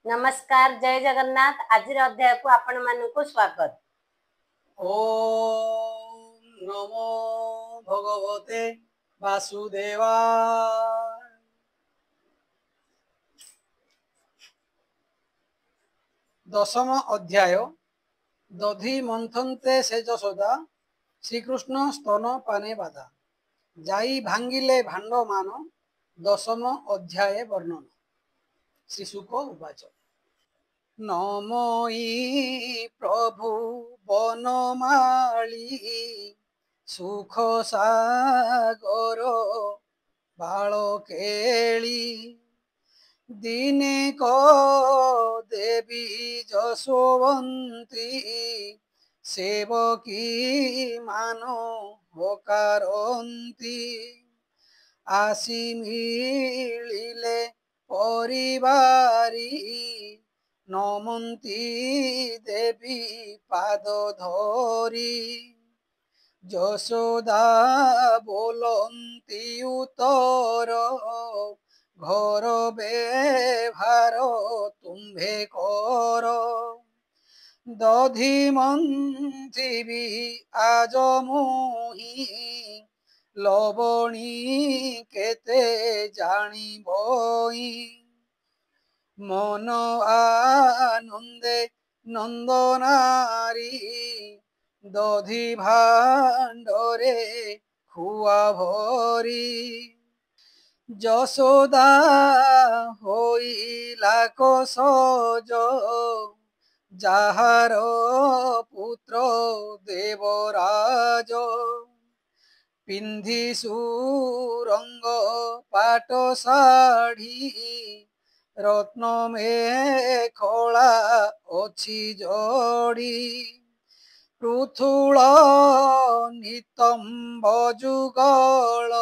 नमस्कार, जय जगन्नाथ। आज अध्याय को आपण मानक स्वागत। ओम नमो भगवते वासुदेवाय। दशम अध्याय दधि मंथन्ते से यशोदा श्रीकृष्ण स्तन पाने बाधा जाई भांगिले भांड मान। दशम अध्याय वर्णन। श्रीशुक उवाच नमोई प्रभु बनमाली सुख सागर बालकेली दिने को देवी जशोवंती सेवकी मानो होकारंती आसी मिलिले परिवारी नमंती देवी पाद धरी যশোদা बोलंती उतर घर बेभार तुम्भे कर दधि मंथिबी आज मुही लवणी केते जानिबई मन आनंदे नंदनारी दधि भाण्डरे खुआ भरी যশোদা হইলা সজ যাহার পুত্র দেবরাজ পিন্ধি সুরঙ্গ পাট শাড়ি রত্ন মেখলা অছি জড়ি পৃথুল নিতম্ব যুগল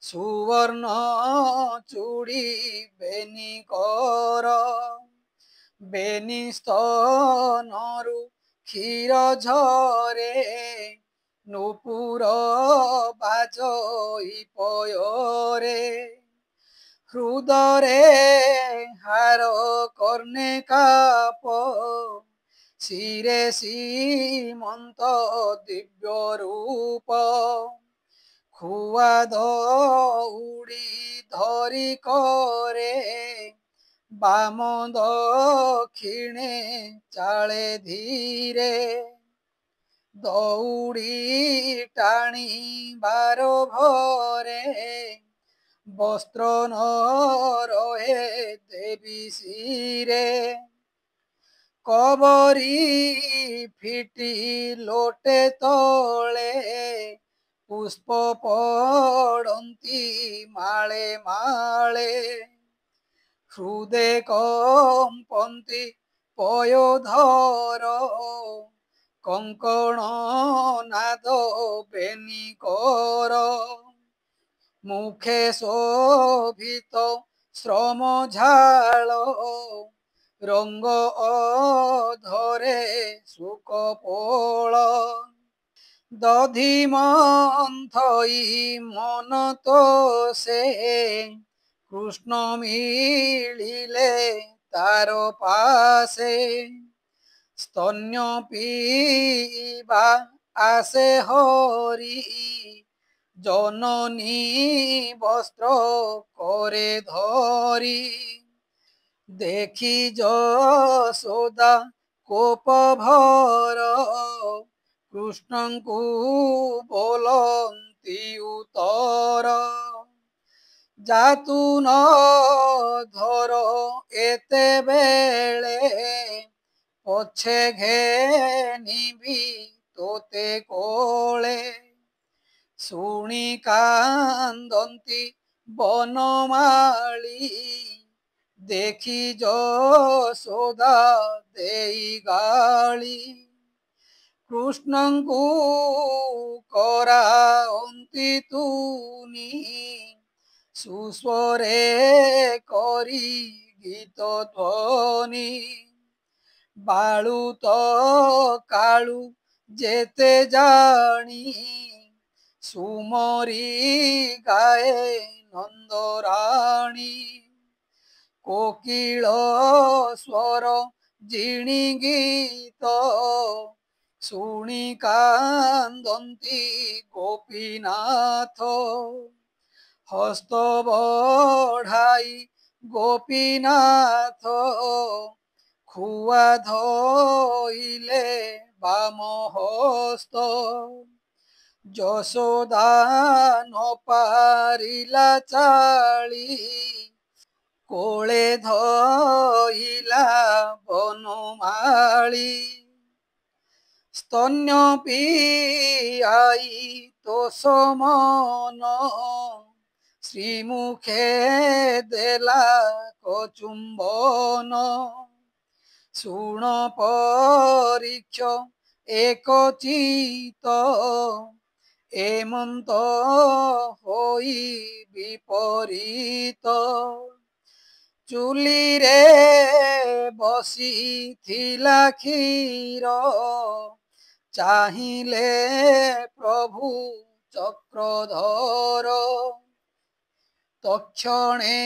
সুবর্ণ চূড়ি বেনি কর বেনি স্তনরু ক্ষীর ঝরে নুপুর বাজই পয়রে হৃদরে হার কর্ণে কাপ শিরে শ্রীমন্ত দিব্য রূপ খুয়া দৌড়ি ধরি করে বাম দক্ষিণে চালে ধীরে দৌড়ি টাণি বার ভরে বস্ত্র ন রহে দেবী শিরে কবরি ফিটি লোটে তলে পুষ্প পড়ন্তি মালে মালে হৃদে কম্পন্তি পয়োধর কঙ্কণ নাদ বেনি কর মুখে শোভিত শ্রম ঝাল রঙ্গ অধরে শুক পোল দধি মন্থই মন তো সে কৃষ্ণ মিলিলে তার পাশে স্তন্য পিবা আসে হরি জননী বস্ত্র করে ধরি দেখি যশোদা কোপ ভর কৃষ্ণଙ୍କୁ ବୋଲନ୍ତି ଉତ୍ତର ଯାତୁ ନ ଧର ଏତେବେଳେ ପଛେ ଘେନିବି ତୋତେ କୋଳେ ଶୁଣି କାନ୍ଦନ୍ତି ବନମାଳୀ ଦେଖି ଯଶୋଦା ଦେଇ ଗାଳି କୃଷ୍ଣଙ୍କୁ କରାଅନ୍ତି ତୁନି ସୁସ୍ୱରେ କରି ଗୀତ ଧ୍ୱନି ବାଳୁତ କାଳୁ ଯେତେ ଜାଣି ସୁମରି ଗାଏ ନନ୍ଦରାଣୀ କୋକିଳ ସ୍ୱର ଜିଣି ଗୀତ ଶୁଣି କାନ୍ଦନ୍ତି ଗୋପୀନାଥ। ହସ୍ତ ବଢ଼ାଇ ଗୋପୀନାଥ ଖୁଆ ଧଇଲେ ବାମ ହସ୍ତ। ଯଶୋଦା ନ ପାରିଲା ଚାଳି କୋଳେ ଧଇଲା ବନମାଳି। ସ୍ତନ୍ୟ ପିଆଇ ତୋଷ ମନ ଶ୍ରୀମୁଖେ ଦେଲା କଚୁମ୍ବନ। ଶୁଣ ପରୀକ୍ଷ ଏକଚିତ ଏମନ୍ତ ହୋଇ ବିପରୀତ। ଚୁଲିରେ ବସିଥିଲା କ୍ଷୀର ଚାହିଁଲେ ପ୍ରଭୁ ଚକ୍ରଧର। ତକ୍ଷଣେ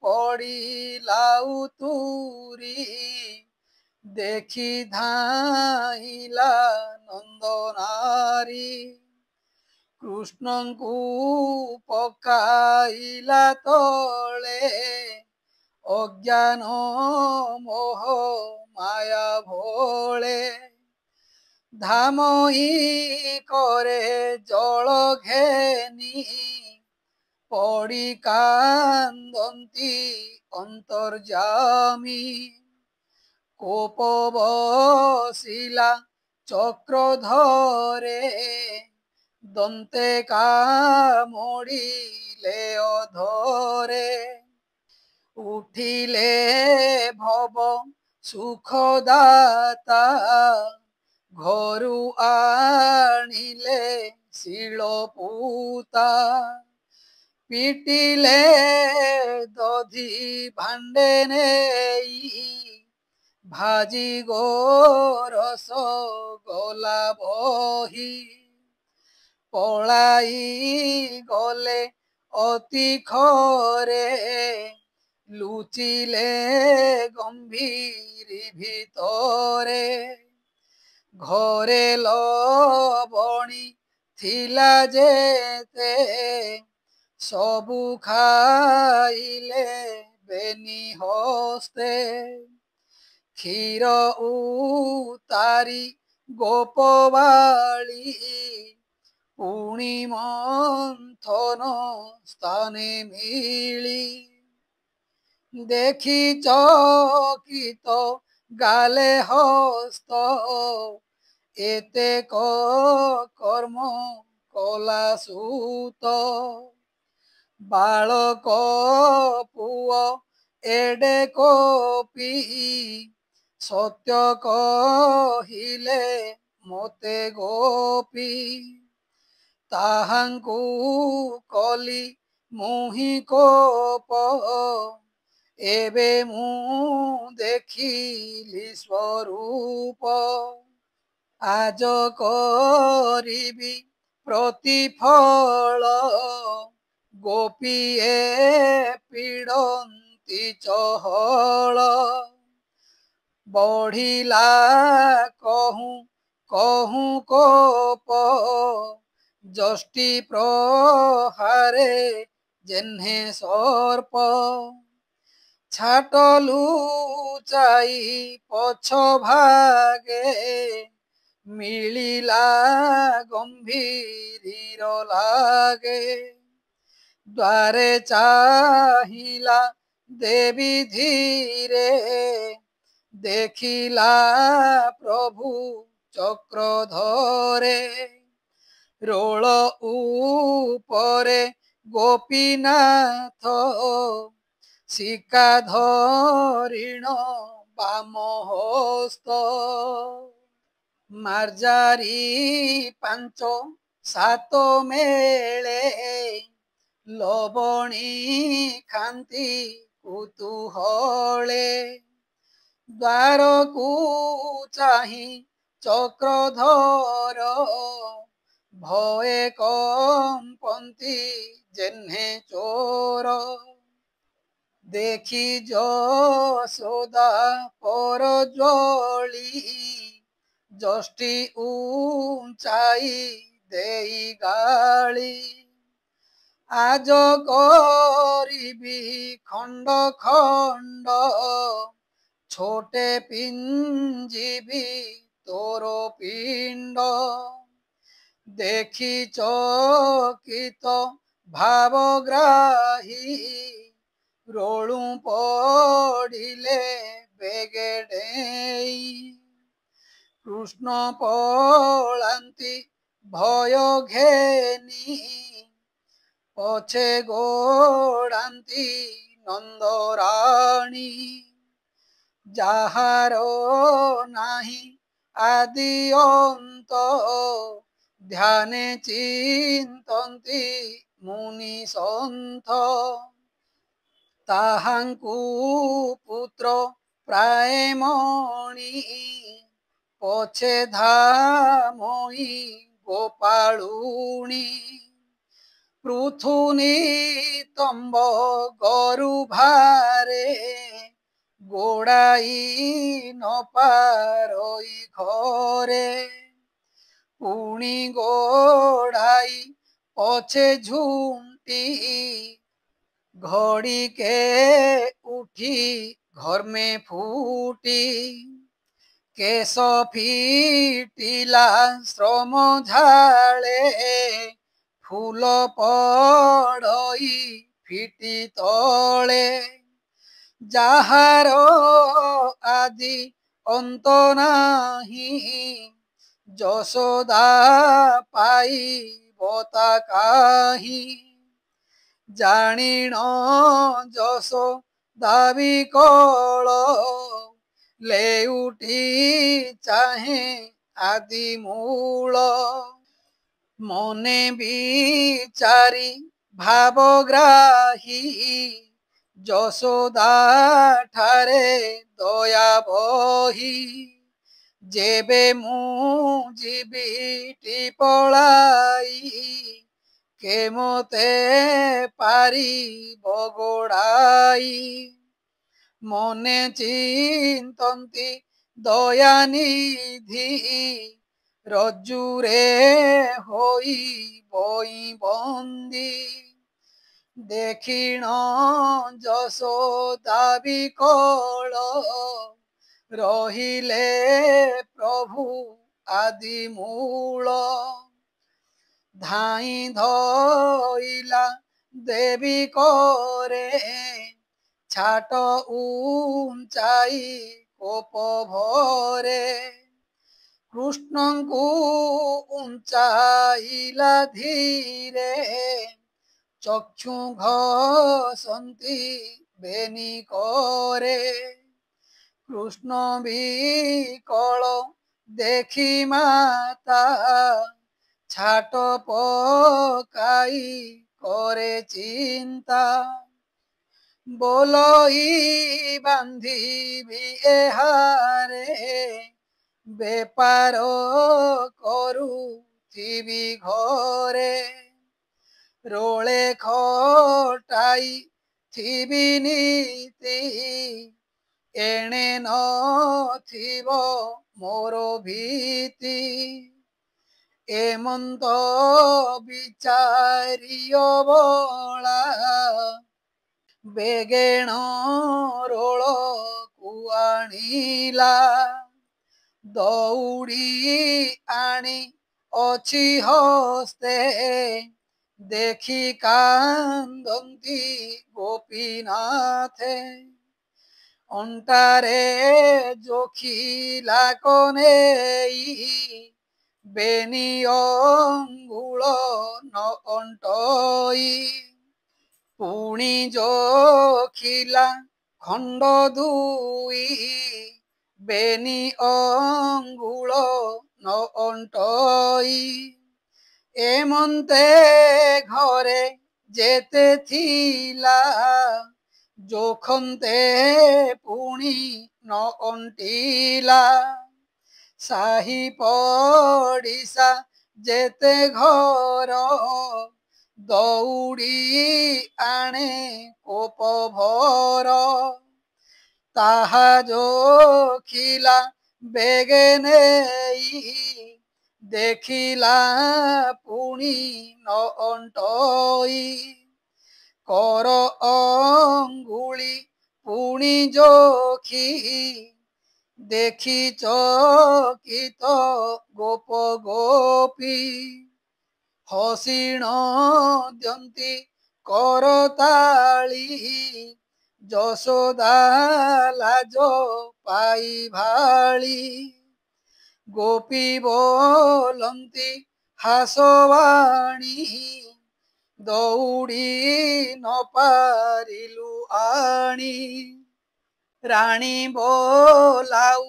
ପଡ଼ିଲା ଉତୁରି ଦେଖି ଧାଇଲା ନନ୍ଦନାରୀ। କୃଷ୍ଣଙ୍କୁ ପକାଇଲା ତଳେ ଅଜ୍ଞାନ ମୋହ ମାୟା ଭୋଳେ। ଧାମଇ କରେ ଜଳ ଘେନି ପଡ଼ି କାନ୍ଦନ୍ତି ଅନ୍ତର୍ଯାମୀ। କୋପ ବସିଲା ଚକ୍ରଧରେ ଦନ୍ତେ କାମୋଡ଼ିଲେ ଅଧରେ। ଉଠିଲେ ଭବ ସୁଖଦାତା ଘରୁ ଆଣିଲେ ଶିଳପୁତା। ପିଟିଲେ ଦଧି ଭାଣ୍ଡେ ନେଇ ଭାଜି ଗୋରସ ଗଲା ବହି। ପଳାଇ ଗଲେ ଅତି ଖରେ ଲୁଚିଲେ ଗମ୍ଭୀରି ଭିତରେ। ଘରେ ଲବଣୀ ଥିଲା ଯେତେ ସବୁ ଖାଇଲେ ବେନି ହସ୍ତେ। କ୍ଷୀର ଉତାରି ଗୋପବାଳୀ ପୁଣି ମନ୍ଥନ ସ୍ଥାନେ ମିଳି। ଦେଖି ଚକିତ ଗାଲେ ହସ୍ତ ଏତେ କର୍ମ କଲା ସୁତ। ବାଳକ ପୁଅ ଏଡେ କୋପି ସତ୍ୟ କହିଲେ ମୋତେ ଗୋପୀ। ତାହାଙ୍କୁ କଲି ମୁହିଁ କୋପ ଏବେ ମୁଁ ଦେଖିଲି ସ୍ୱରୂପ। ଆଜ କରିବି ପ୍ରତିଫଳ ଗୋପୀଏ ପୀଡ଼ନ୍ତି ଚହଳ। ବଢ଼ିଲା କହୁଁ କହୁଁ କୋପ ଯଷ୍ଟି ପ୍ରହାରେ ଯେହ୍ନେ ସର୍ପ। ଛାଟ ଲୁଚାଇ ପଛ ଭାଗେ ମିଳିଲା ଗମ୍ଭୀର ଲାଗେ। ଦ୍ୱାରେ ଚାହିଁଲା ଦେବୀ ଧୀରେ ଦେଖିଲା ପ୍ରଭୁ ଚକ୍ରଧରେ। ରୋଳ ଉପରେ ଗୋପୀନାଥ ଶିକା ଧରିଣ ବାମ ହସ୍ତ। ମାର୍ଜାରୀ ପାଞ୍ଚ ସାତ ମେଳେ ଲବଣୀ ଖାନ୍ତି କୁତୁହଳେ। ଦ୍ୱାରକୁ ଚାହିଁ ଚକ୍ରଧର ଭୟେ କମ୍ପନ୍ତି ଯେହ୍ନେ ଚୋର। देखी যশোদা পর জ্বলি যষ্টি উঞ্চাই দেই গাଳି আজ করিবি খণ্ড খণ্ড ছোটে পিঞ্জিবি তোর পিণ্ড দেখি চকিত ভাবগ্রাহী রোলু পড়িলে বেগে ডেই কৃষ্ণ পলান্তি ভয় ঘেনি পছে গোড়ান্তি নন্দরাণী যাহার নাহি আদি অন্ত ধ্যানে চিন্তন্তি মুনি সন্থ তাহাঙ্কু পুত্র প্রায় মণি পছে ধামই গোপালুণী পৃথুনি তম্ব গরু ভারে গোড়াই নপারই ঘরে পুণি গোড়াই পছে ঝুমটি ঘড়িকে উঠি ঘর মে ফুটি কেশ ফিটিলা শ্রম ঝালে ফুল পড়ই ফিটি তলে যাহার আদি অন্ত নাহি যশোদা পাইব তা কাহি জানিণ যশোদা বিকল লেউটি চাহে আদি মূল মনে বিচারি ভাবগ্রাহী যশোদা ঠারে দয়া বহি যেবে মু জীবিটি পলাই কেমতে পারিব গোড়াই মনে চিন্তন্তি দয়ানিধি রজ্জুরে হই বই বন্দি দেখিণ যশোদা বিকল রহিলে প্রভু আদি মূল ধাই ধইলা দেবী করে ছাট উঞ্চাই কোপ ভরে কৃষ্ণଙ୍କୁ উঞ্চাইলা ধীরে চক্ষু ঘসন্তি বেনি করে কৃষ্ণ বিকল দেখি মাতা ছাট পকাই করে চিন্তা বলই বান্ধিবি এহারে বেপার করুথিবি ঘরে রোলে খটাই থিবি নীতি এণে নথিব মোর ভীতি এমন্ত বিচারিয় বলা বেগেণ ରୋଳ କୁଆଣିଲା ଦଉଡ଼ି ଆଣି ଅଛି ହସ୍ତେ ଦେଖି କାନ୍ଦନ୍ତି ଗୋପୀନାଥେ ଅଣ୍ଟାରେ ଜୋଖିଲା କନେଇ ବେନି ଅଙ୍ଗୁଳ ନ ଅଣ୍ଟଇ ପୁଣି ଜୋଖିଲା ଖଣ୍ଡ ଦୁଇ ବେନି ଅଙ୍ଗୁଳ ନ ଅଣ୍ଟଇ ଏମନ୍ତେ ଘରେ ଯେତେ ଥିଲା ଜୋଖନ୍ତେ ପୁଣି ନ ଅଣ୍ଟିଲା ସାହି ପଡ଼ିଶା ଯେତେ ଘର ଦୌଡ଼ି ଆଣେ କୋପ ଭର ତାହା ଯୋଖିଲା ବେଗେ ନେଇ ଦେଖିଲା ପୁଣି ନ ଅଣ୍ଟଇ କର ଅଙ୍ଗୁଳି ପୁଣି ଯୋଖି ଦେଖି ଚକିତ ଗୋପ ଗୋପୀ ହସିଣ ଦିଅନ୍ତି କରତାଳି ଯଶୋଦା ଲାଜ ପାଇ ଭାଳି ଗୋପୀ ବୋଲନ୍ତି ହାସବାଣୀ ଦୌଡ଼ି ନ ପାରିଲୁ ଆଣି ରାଣୀ ବୋଲାଉ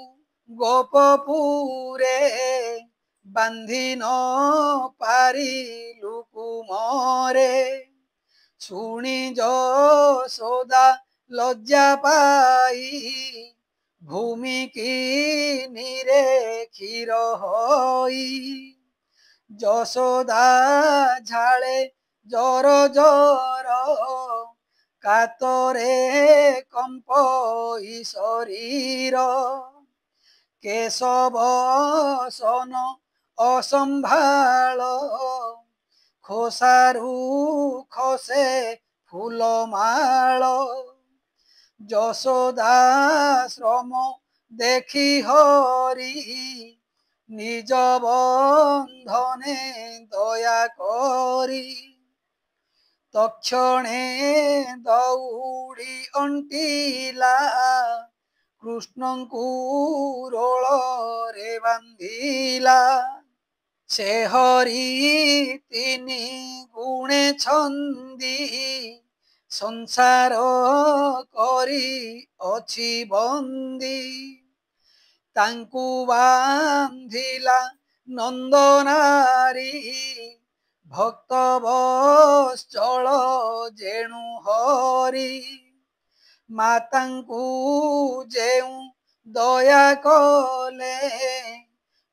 ଗୋପପୁରେ ବାନ୍ଧି ନ ପାରିଲୁ କୁମରେ ଶୁଣି ଯଶୋଦା ଲଜ୍ଜା ପାଇ ଭୂମିକି ନିରେ କ୍ଷୀର ହୋଇ ଯଶୋଦା ଝାଳେ ଜର ଜର କାତରେ କମ୍ପଇ ଶରୀର କେଶବସନ ଅସମ୍ଭାଳ ଖୋସାରୁ ଖସେ ଫୁଲମାଳ ଯଶୋଦା ଶ୍ରମ ଦେଖି ହରି ନିଜ ବନ୍ଧନେ ଦୟା କରି ତକ୍ଷଣେ ଦୌଡ଼ି ଅଣ୍ଟିଲା କୃଷ୍ଣଙ୍କୁ ରୋଳରେ ବାନ୍ଧିଲା ସେ ହରି ତିନି ଗୁଣେ ଛନ୍ଦି ସଂସାର କରି ଅଛି ବନ୍ଦୀ ତାଙ୍କୁ ବାନ୍ଧିଲା ନନ୍ଦନାରୀ ଭକ୍ତ ବତ୍ସଳ ଯେଣୁ ହରି ମାତାଙ୍କୁ ଯେଉଁ ଦୟା କଲେ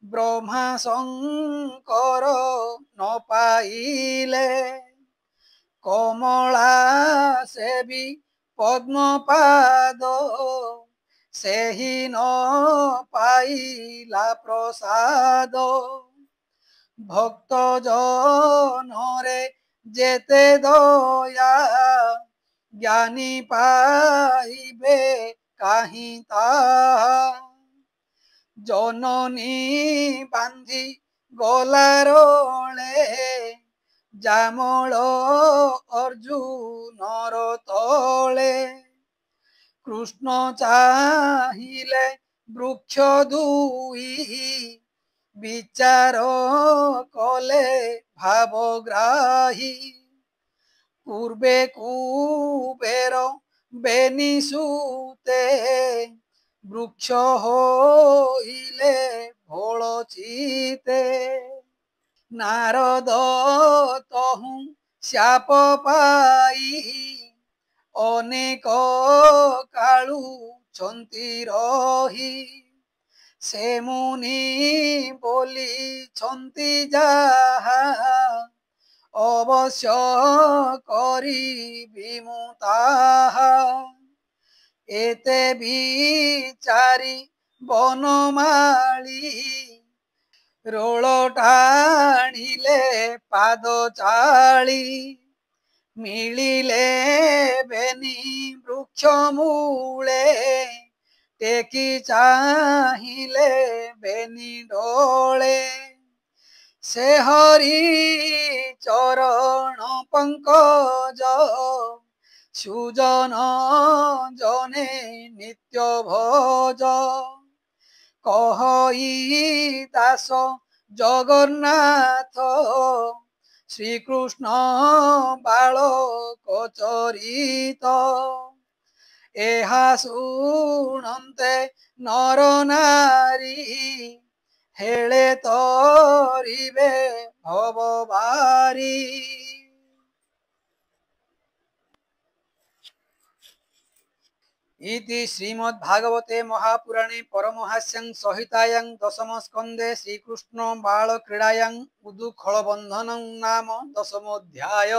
ବ୍ରହ୍ମା ଶଙ୍କର ନ ପାଇଲେ କମଳା ସେବି ପଦ୍ମପାଦ ସେହି ନ ପାଇଲା ପ୍ରସାଦ ଭକ୍ତ ଜନରେ ଯେତେ ଦୟା ଜ୍ଞାନୀ ପାଇବେ କାହିଁ ତାହା ଜନନୀ ବାନ୍ଧି ଗଲାରୋଳେ ଜାମଳ ଅର୍ଜୁନର ତଳେ କୃଷ୍ଣ ଚାହିଁଲେ ବୃକ୍ଷ ଦୁଇ ବିଚାର କଲେ ଭାବଗ୍ରାହୀ ପୂର୍ବେ କୁବେର ବେନି ସୁତେ ବୃକ୍ଷ ହୋଇଲେ ଭୋଳ ଚିତେ ନାରଦ ତହୁଁ శాପ ପାଇ ଅନେକ କାଳୁଛନ୍ତି ରହି ସେ ମୁନି ବୋଲିଛନ୍ତି ଯାହା ଅବଶ୍ୟ କରିବି ମୁଁ ତାହା ଏତେ ବିଚାରି ବନମାଳି ରୋଳ ଟାଣିଲେ ପାଦ ଚାଳି ମିଳିଲେ ବେନି ବୃକ୍ଷ ମୂଳେ ଟେକି ଚାହିଁଲେ ବେନି ଡୋଳେ ସେ ହରି ଚରଣ ପଙ୍କଜ ସୁଜନ ଜନେ ନିତ୍ୟ ଭଜ କହଇ ଦାସ ଜଗନ୍ନାଥ ଶ୍ରୀକୃଷ୍ଣ ବାଳକ ଚରିତ ଏହା ଶୁଣନ୍ତେ ନର ନାରୀ ହେଳେ ତରିବେ ଭବ ବାରି इति श्रीमद्भागवते महापुराणे परमहास्यं संहितायां दशमस्कन्धे श्रीकृष्ण बालक्रीडायां उदुखलबन्धनं नाम दशमोऽध्याय।